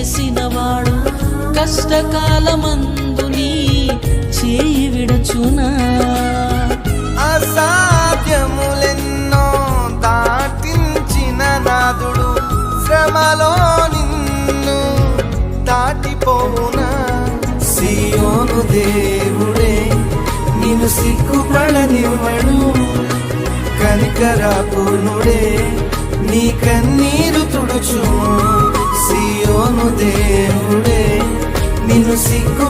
చేసినవాడు కష్టకాలమందు నీ చేయి విడచునా? అసాధ్యములెన్నో దాటించిన నాదుడు శ్రమలో నిన్ను దాటిపోవునా? సియోను దేవుడే నిన్ను సిగ్గుపడనివ్వడు, కనికరాపూర్ణుడే నీ కన్నీరు తుడుచు. సియోను దేవుడే నిన్ను సిగ్గు